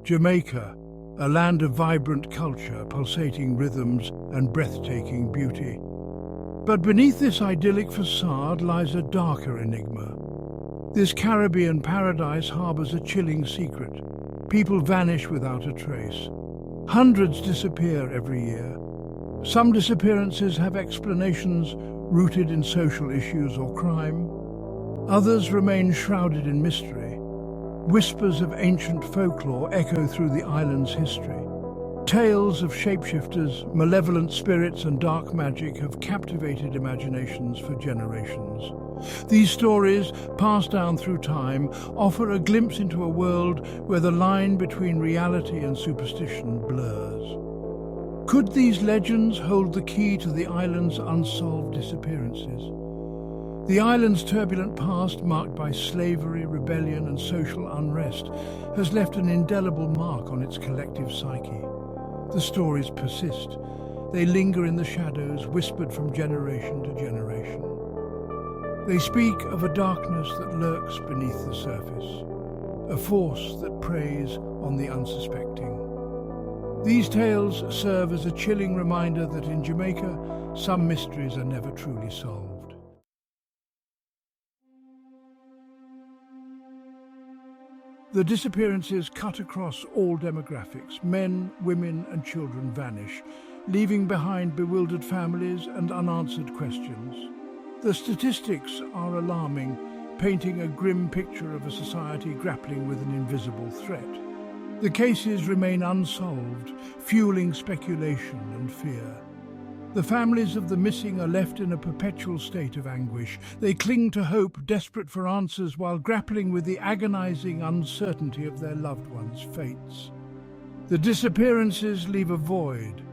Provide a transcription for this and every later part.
Jamaica, a land of vibrant culture, pulsating rhythms and breathtaking beauty. But beneath this idyllic facade lies a darker enigma. This Caribbean paradise harbors a chilling secret. People vanish without a trace. Hundreds disappear every year. Some disappearances have explanations rooted in social issues or crime. Others remain shrouded in mystery. Whispers of ancient folklore echo through the island's history. Tales of shapeshifters, malevolent spirits and dark magic have captivated imaginations for generations. These stories, passed down through time, offer a glimpse into a world where the line between reality and superstition blurs. Could these legends hold the key to the island's unsolved disappearances? The island's turbulent past, marked by slavery, rebellion and social unrest, has left an indelible mark on its collective psyche. The stories persist. They linger in the shadows, whispered from generation to generation. They speak of a darkness that lurks beneath the surface, a force that preys on the unsuspecting. These tales serve as a chilling reminder that in Jamaica, some mysteries are never truly solved. The disappearances cut across all demographics. Men, women and children vanish, leaving behind bewildered families and unanswered questions. The statistics are alarming, painting a grim picture of a society grappling with an invisible threat. The cases remain unsolved, fueling speculation and fear. The families of the missing are left in a perpetual state of anguish. They cling to hope, desperate for answers, while grappling with the agonizing uncertainty of their loved ones' fates. The disappearances leave a void,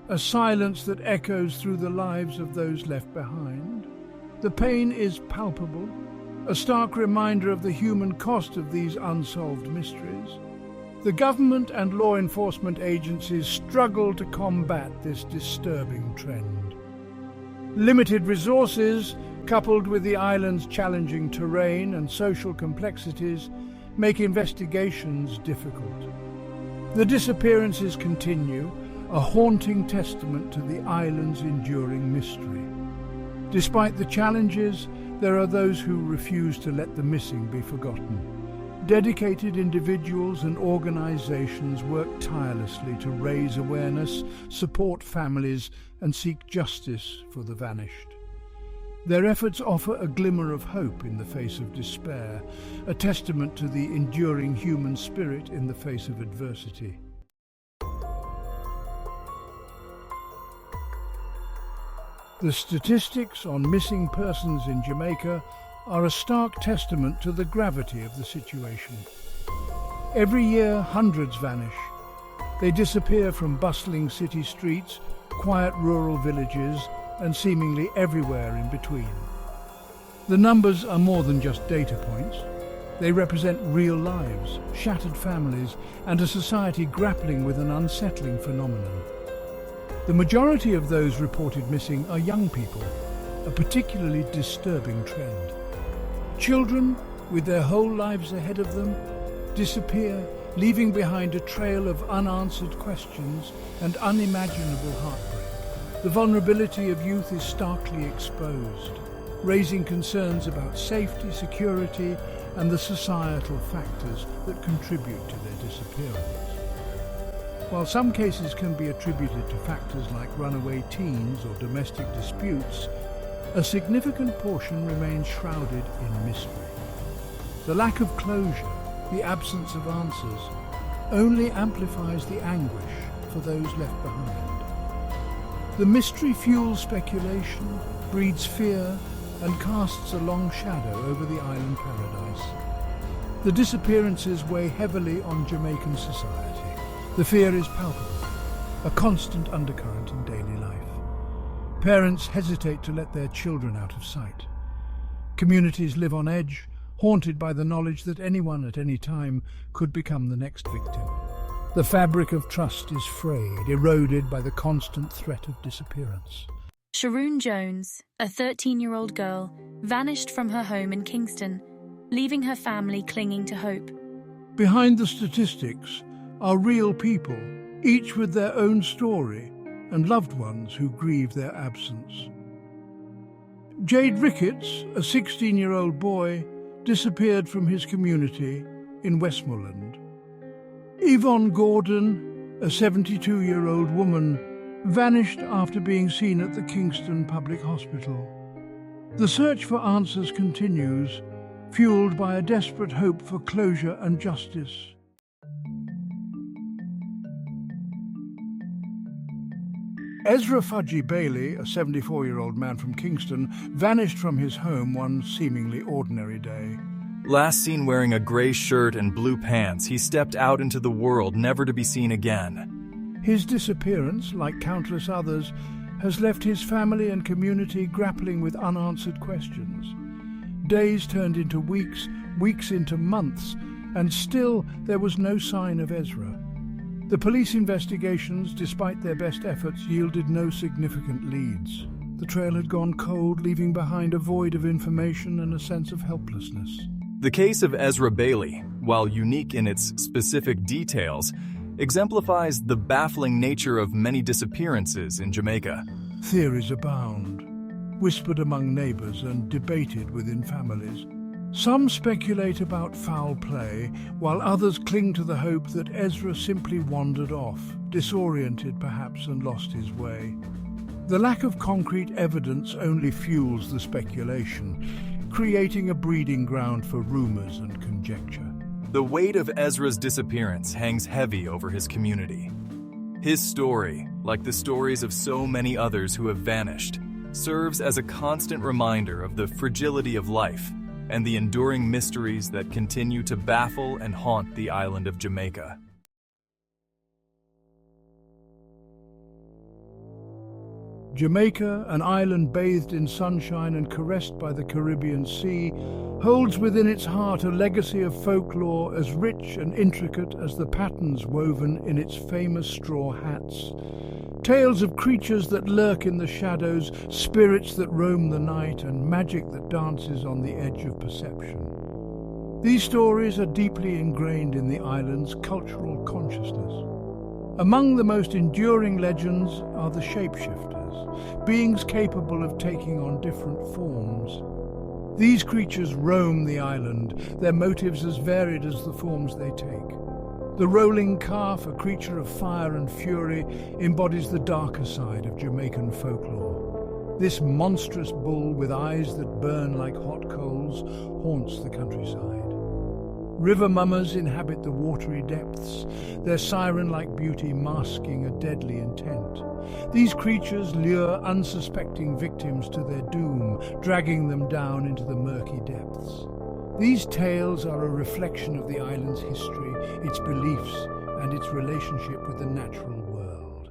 a silence that echoes through the lives of those left behind. The pain is palpable, a stark reminder of the human cost of these unsolved mysteries. The government and law enforcement agencies struggle to combat this disturbing trend. Limited resources, coupled with the island's challenging terrain and social complexities, make investigations difficult. The disappearances continue, a haunting testament to the island's enduring mystery. Despite the challenges, there are those who refuse to let the missing be forgotten. Dedicated individuals and organizations work tirelessly to raise awareness, support families, and seek justice for the vanished. Their efforts offer a glimmer of hope in the face of despair, a testament to the enduring human spirit in the face of adversity. The statistics on missing persons in Jamaica are a stark testament to the gravity of the situation. Every year, hundreds vanish. They disappear from bustling city streets, quiet rural villages, and seemingly everywhere in between. The numbers are more than just data points. They represent real lives, shattered families, and a society grappling with an unsettling phenomenon. The majority of those reported missing are young people, a particularly disturbing trend. Children, with their whole lives ahead of them, disappear, leaving behind a trail of unanswered questions and unimaginable heartbreak. The vulnerability of youth is starkly exposed, raising concerns about safety, security, and the societal factors that contribute to their disappearance. While some cases can be attributed to factors like runaway teens or domestic disputes, a significant portion remains shrouded in mystery. The lack of closure, the absence of answers, only amplifies the anguish for those left behind. The mystery fuels speculation, breeds fear, and casts a long shadow over the island paradise. The disappearances weigh heavily on Jamaican society. The fear is palpable, a constant undercurrent in daily life. Parents hesitate to let their children out of sight. Communities live on edge, haunted by the knowledge that anyone at any time could become the next victim. The fabric of trust is frayed, eroded by the constant threat of disappearance. Sharoon Jones, a 13-year-old girl, vanished from her home in Kingston, leaving her family clinging to hope. Behind the statistics, are real people, each with their own story and loved ones who grieve their absence. Jade Ricketts, a 16-year-old boy, disappeared from his community in Westmoreland. Yvonne Gordon, a 72-year-old woman, vanished after being seen at the Kingston Public Hospital. The search for answers continues, fueled by a desperate hope for closure and justice. Ezra Fudgy Bailey, a 74-year-old man from Kingston, vanished from his home one seemingly ordinary day. Last seen wearing a gray shirt and blue pants, he stepped out into the world, never to be seen again. His disappearance, like countless others, has left his family and community grappling with unanswered questions. Days turned into weeks, weeks into months, and still there was no sign of Ezra. The police investigations, despite their best efforts, yielded no significant leads. The trail had gone cold, leaving behind a void of information and a sense of helplessness. The case of Ezra Bailey, while unique in its specific details, exemplifies the baffling nature of many disappearances in Jamaica. Theories abound, whispered among neighbors and debated within families. Some speculate about foul play, while others cling to the hope that Ezra simply wandered off, disoriented perhaps, and lost his way. The lack of concrete evidence only fuels the speculation, creating a breeding ground for rumors and conjecture. The weight of Ezra's disappearance hangs heavy over his community. His story, like the stories of so many others who have vanished, serves as a constant reminder of the fragility of life and the enduring mysteries that continue to baffle and haunt the island of Jamaica. Jamaica, an island bathed in sunshine and caressed by the Caribbean Sea, holds within its heart a legacy of folklore as rich and intricate as the patterns woven in its famous straw hats. Tales of creatures that lurk in the shadows, spirits that roam the night, and magic that dances on the edge of perception. These stories are deeply ingrained in the island's cultural consciousness. Among the most enduring legends are the shapeshifters, beings capable of taking on different forms. These creatures roam the island, their motives as varied as the forms they take. The rolling calf, a creature of fire and fury, embodies the darker side of Jamaican folklore. This monstrous bull with eyes that burn like hot coals haunts the countryside. River mummers inhabit the watery depths, their siren-like beauty masking a deadly intent. These creatures lure unsuspecting victims to their doom, dragging them down into the murky depths. These tales are a reflection of the island's history, its beliefs, and its relationship with the natural world.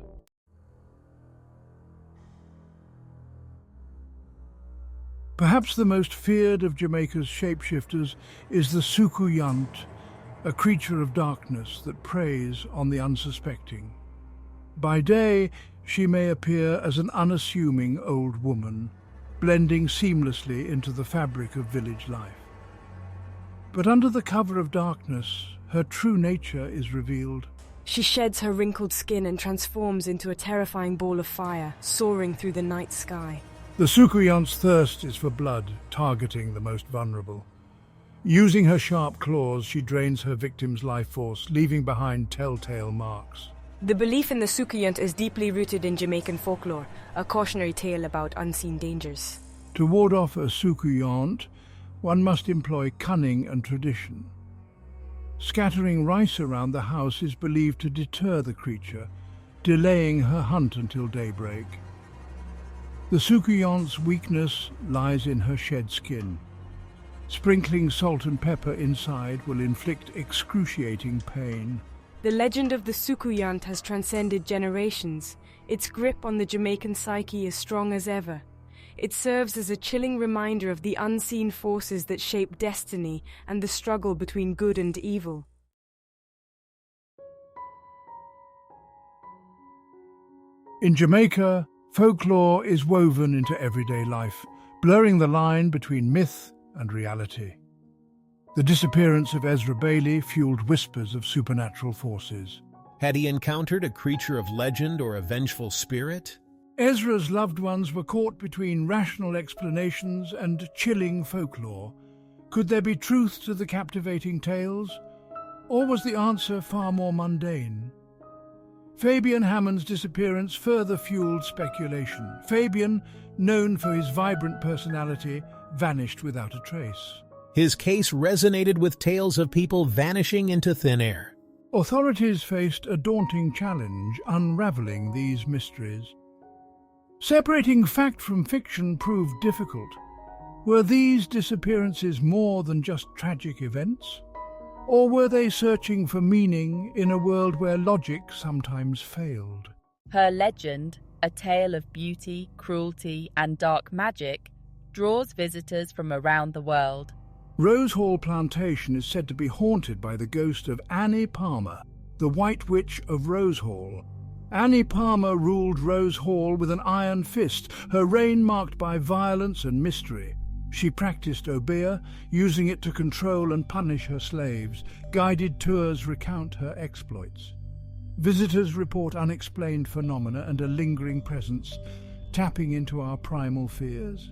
Perhaps the most feared of Jamaica's shapeshifters is the Sukuyant, a creature of darkness that preys on the unsuspecting. By day, she may appear as an unassuming old woman, blending seamlessly into the fabric of village life. But under the cover of darkness, her true nature is revealed. She sheds her wrinkled skin and transforms into a terrifying ball of fire, soaring through the night sky. The Sukuyant's thirst is for blood, targeting the most vulnerable. Using her sharp claws, she drains her victim's life force, leaving behind telltale marks. The belief in the Sukuyant is deeply rooted in Jamaican folklore, a cautionary tale about unseen dangers. To ward off a Sukuyant, one must employ cunning and tradition. Scattering rice around the house is believed to deter the creature, delaying her hunt until daybreak. The Sukuyant's weakness lies in her shed skin. Sprinkling salt and pepper inside will inflict excruciating pain. The legend of the Sukuyant has transcended generations. Its grip on the Jamaican psyche is strong as ever. It serves as a chilling reminder of the unseen forces that shape destiny and the struggle between good and evil. In Jamaica, folklore is woven into everyday life, blurring the line between myth and reality. The disappearance of Ezra Bailey fueled whispers of supernatural forces. Had he encountered a creature of legend or a vengeful spirit? Ezra's loved ones were caught between rational explanations and chilling folklore. Could there be truth to the captivating tales? Or was the answer far more mundane? Fabian Hammond's disappearance further fueled speculation. Fabian, known for his vibrant personality, vanished without a trace. His case resonated with tales of people vanishing into thin air. Authorities faced a daunting challenge, unraveling these mysteries. Separating fact from fiction proved difficult. Were these disappearances more than just tragic events? Or were they searching for meaning in a world where logic sometimes failed? Her legend, a tale of beauty, cruelty, and dark magic, draws visitors from around the world. Rose Hall Plantation is said to be haunted by the ghost of Annie Palmer, the White Witch of Rose Hall. Annie Palmer ruled Rose Hall with an iron fist, her reign marked by violence and mystery. She practiced obeah, using it to control and punish her slaves. Guided tours recount her exploits. Visitors report unexplained phenomena and a lingering presence, tapping into our primal fears.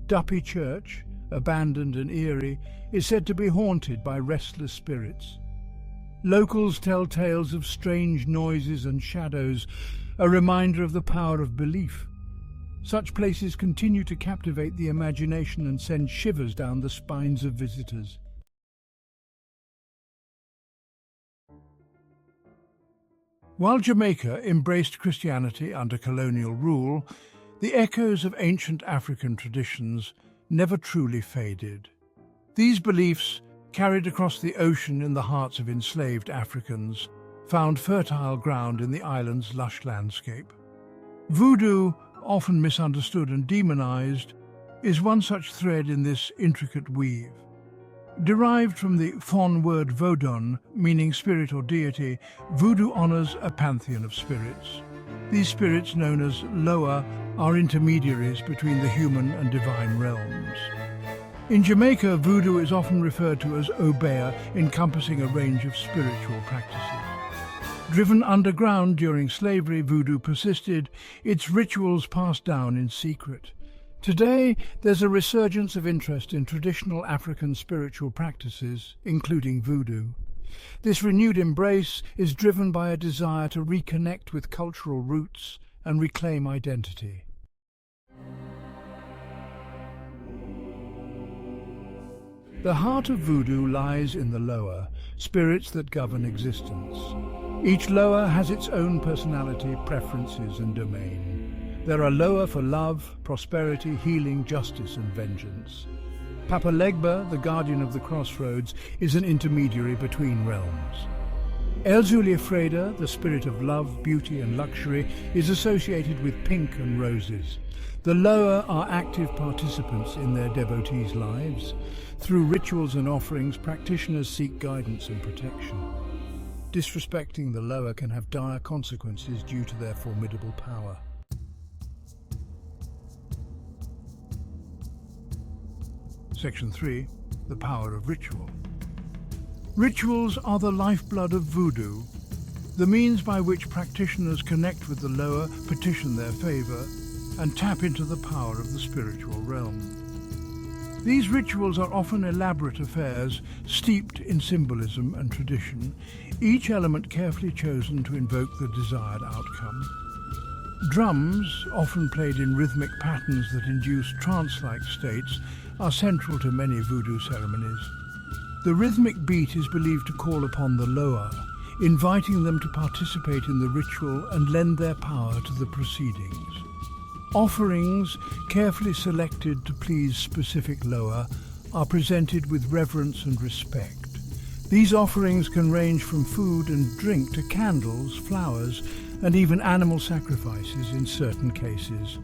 Duppy Church, abandoned and eerie, is said to be haunted by restless spirits. Locals tell tales of strange noises and shadows, a reminder of the power of belief. Such places continue to captivate the imagination and send shivers down the spines of visitors. While Jamaica embraced Christianity under colonial rule, the echoes of ancient African traditions never truly faded. These beliefs, carried across the ocean in the hearts of enslaved Africans, found fertile ground in the island's lush landscape. Voodoo, often misunderstood and demonized, is one such thread in this intricate weave. Derived from the Fon word vodun, meaning spirit or deity, voodoo honors a pantheon of spirits. These spirits, known as Loa, are intermediaries between the human and divine realms. In Jamaica, voodoo is often referred to as obeah, encompassing a range of spiritual practices. Driven underground during slavery, voodoo persisted, its rituals passed down in secret. Today, there's a resurgence of interest in traditional African spiritual practices, including voodoo. This renewed embrace is driven by a desire to reconnect with cultural roots and reclaim identity. The heart of voodoo lies in the Loa, spirits that govern existence. Each Loa has its own personality, preferences, and domain. There are Loa for love, prosperity, healing, justice, and vengeance. Papa Legba, the guardian of the crossroads, is an intermediary between realms. El Zuliafreda, the spirit of love, beauty, and luxury, is associated with pink and roses. The Loa are active participants in their devotees' lives. Through rituals and offerings, practitioners seek guidance and protection. Disrespecting the Loa can have dire consequences due to their formidable power. Section 3. The power of ritual. Rituals are the lifeblood of voodoo, the means by which practitioners connect with the Loa, petition their favor, and tap into the power of the spiritual realm. These rituals are often elaborate affairs, steeped in symbolism and tradition, each element carefully chosen to invoke the desired outcome. Drums, often played in rhythmic patterns that induce trance-like states, are central to many voodoo ceremonies. The rhythmic beat is believed to call upon the Loa, inviting them to participate in the ritual and lend their power to the proceedings. Offerings, carefully selected to please specific Loa, are presented with reverence and respect. These offerings can range from food and drink to candles, flowers, and even animal sacrifices in certain cases.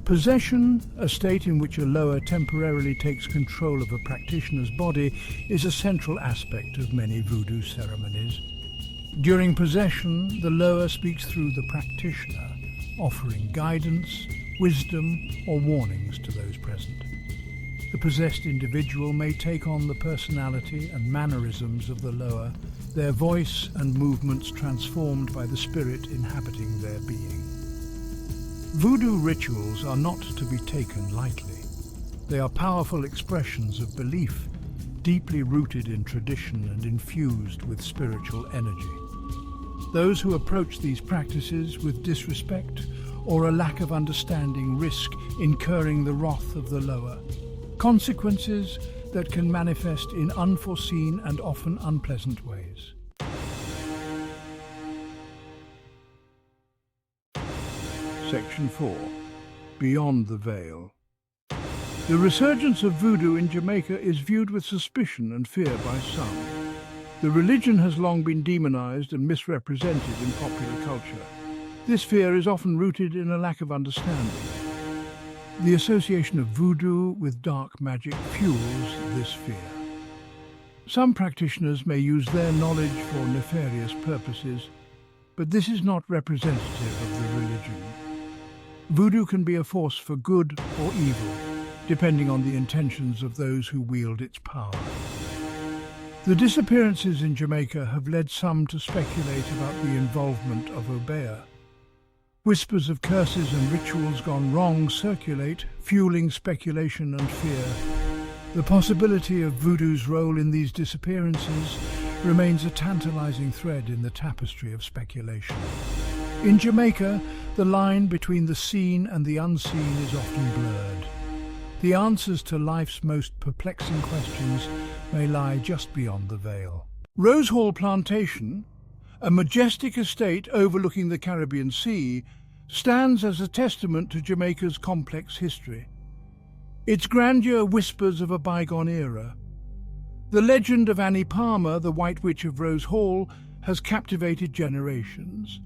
Possession, a state in which a Loa temporarily takes control of a practitioner's body, is a central aspect of many voodoo ceremonies. During possession, the Loa speaks through the practitioner, offering guidance, wisdom, or warnings to those present. The possessed individual may take on the personality and mannerisms of the lower, their voice and movements transformed by the spirit inhabiting their being. Voodoo rituals are not to be taken lightly. They are powerful expressions of belief, deeply rooted in tradition and infused with spiritual energy. Those who approach these practices with disrespect or a lack of understanding risk incurring the wrath of the lower, consequences that can manifest in unforeseen and often unpleasant ways. Section 4. Beyond the Veil. The resurgence of voodoo in Jamaica is viewed with suspicion and fear by some. The religion has long been demonized and misrepresented in popular culture. This fear is often rooted in a lack of understanding. The association of voodoo with dark magic fuels this fear. Some practitioners may use their knowledge for nefarious purposes, but this is not representative of the religion. Voodoo can be a force for good or evil, depending on the intentions of those who wield its power. The disappearances in Jamaica have led some to speculate about the involvement of Obeah. Whispers of curses and rituals gone wrong circulate, fueling speculation and fear. The possibility of voodoo's role in these disappearances remains a tantalizing thread in the tapestry of speculation. In Jamaica, the line between the seen and the unseen is often blurred. The answers to life's most perplexing questions may lie just beyond the veil. Rose Hall Plantation, a majestic estate overlooking the Caribbean Sea, stands as a testament to Jamaica's complex history. Its grandeur whispers of a bygone era. The legend of Annie Palmer, the White Witch of Rose Hall, has captivated generations,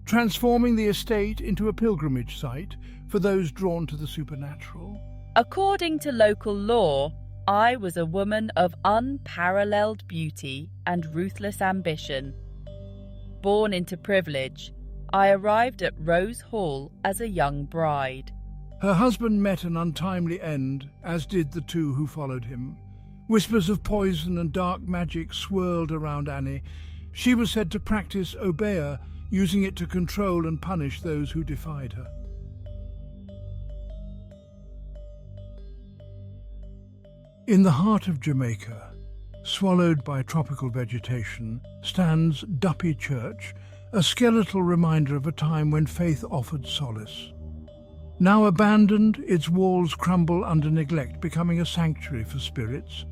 transforming the estate into a pilgrimage site for those drawn to the supernatural. According to local law, I was a woman of unparalleled beauty and ruthless ambition. Born into privilege, I arrived at Rose Hall as a young bride. Her husband met an untimely end, as did the two who followed him. Whispers of poison and dark magic swirled around Annie. She was said to practice Obeah, using it to control and punish those who defied her. In the heart of Jamaica, swallowed by tropical vegetation, stands Duppy Church, a skeletal reminder of a time when faith offered solace. Now abandoned, its walls crumble under neglect, becoming a sanctuary for spirits.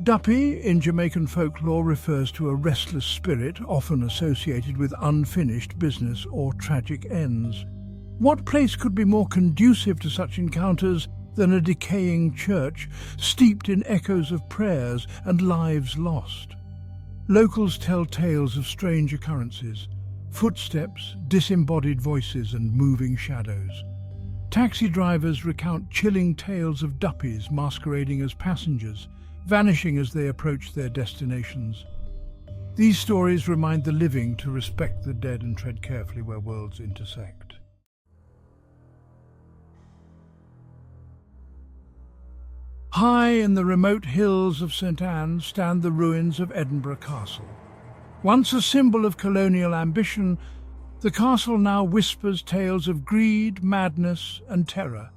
Duppy, in Jamaican folklore, refers to a restless spirit often associated with unfinished business or tragic ends. What place could be more conducive to such encounters than a decaying church steeped in echoes of prayers and lives lost? Locals tell tales of strange occurrences, footsteps, disembodied voices and moving shadows. Taxi drivers recount chilling tales of duppies masquerading as passengers, vanishing as they approach their destinations. These stories remind the living to respect the dead and tread carefully where worlds intersect. High in the remote hills of St Anne stand the ruins of Edinburgh Castle. Once a symbol of colonial ambition, the castle now whispers tales of greed, madness and terror.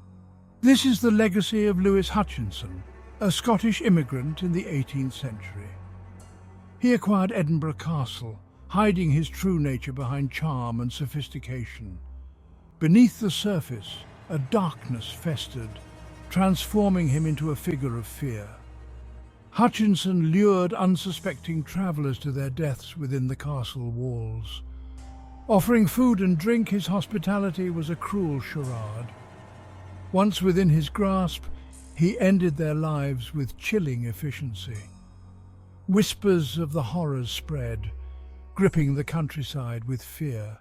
This is the legacy of Lewis Hutchinson, a Scottish immigrant in the 18th century. He acquired Edinburgh Castle, hiding his true nature behind charm and sophistication. Beneath the surface, a darkness festered, transforming him into a figure of fear. Hutchinson lured unsuspecting travellers to their deaths within the castle walls. Offering food and drink, his hospitality was a cruel charade. Once within his grasp, he ended their lives with chilling efficiency. Whispers of the horrors spread, gripping the countryside with fear.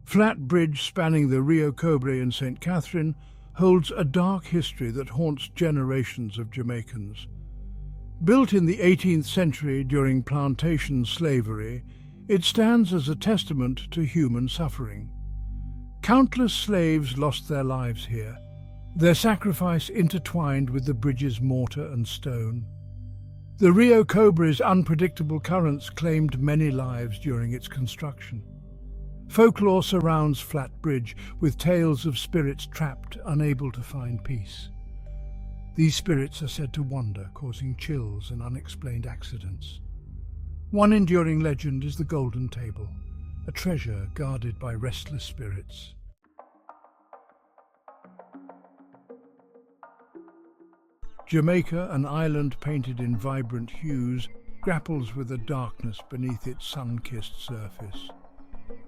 Flat Bridge, spanning the Rio Cobre in St. Catherine, holds a dark history that haunts generations of Jamaicans. Built in the 18th century during plantation slavery, it stands as a testament to human suffering. Countless slaves lost their lives here, their sacrifice intertwined with the bridge's mortar and stone. The Rio Cobra's unpredictable currents claimed many lives during its construction. Folklore surrounds Flat Bridge with tales of spirits trapped, unable to find peace. These spirits are said to wander, causing chills and unexplained accidents. One enduring legend is the Golden Table, a treasure guarded by restless spirits. Jamaica, an island painted in vibrant hues, grapples with the darkness beneath its sun-kissed surface.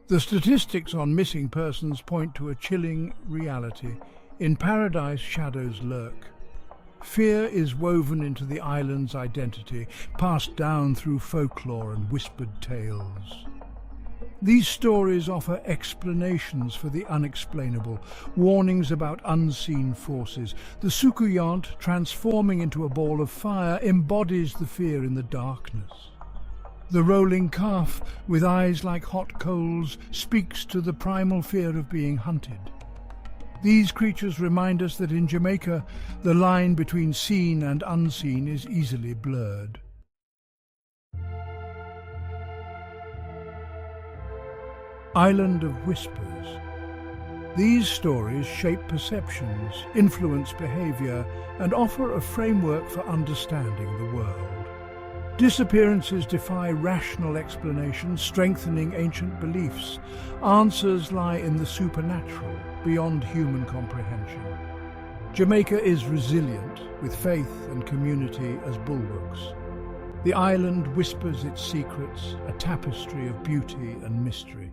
The statistics on missing persons point to a chilling reality. In paradise, shadows lurk. Fear is woven into the island's identity, passed down through folklore and whispered tales. These stories offer explanations for the unexplainable, warnings about unseen forces. The Sukuyant, transforming into a ball of fire, embodies the fear in the darkness. The rolling calf, with eyes like hot coals, speaks to the primal fear of being hunted. These creatures remind us that in Jamaica, the line between seen and unseen is easily blurred. Island of Whispers. These stories shape perceptions, influence behavior, and offer a framework for understanding the world. Disappearances defy rational explanation, strengthening ancient beliefs. Answers lie in the supernatural, beyond human comprehension. Jamaica is resilient, with faith and community as bulwarks. The island whispers its secrets, a tapestry of beauty and mystery.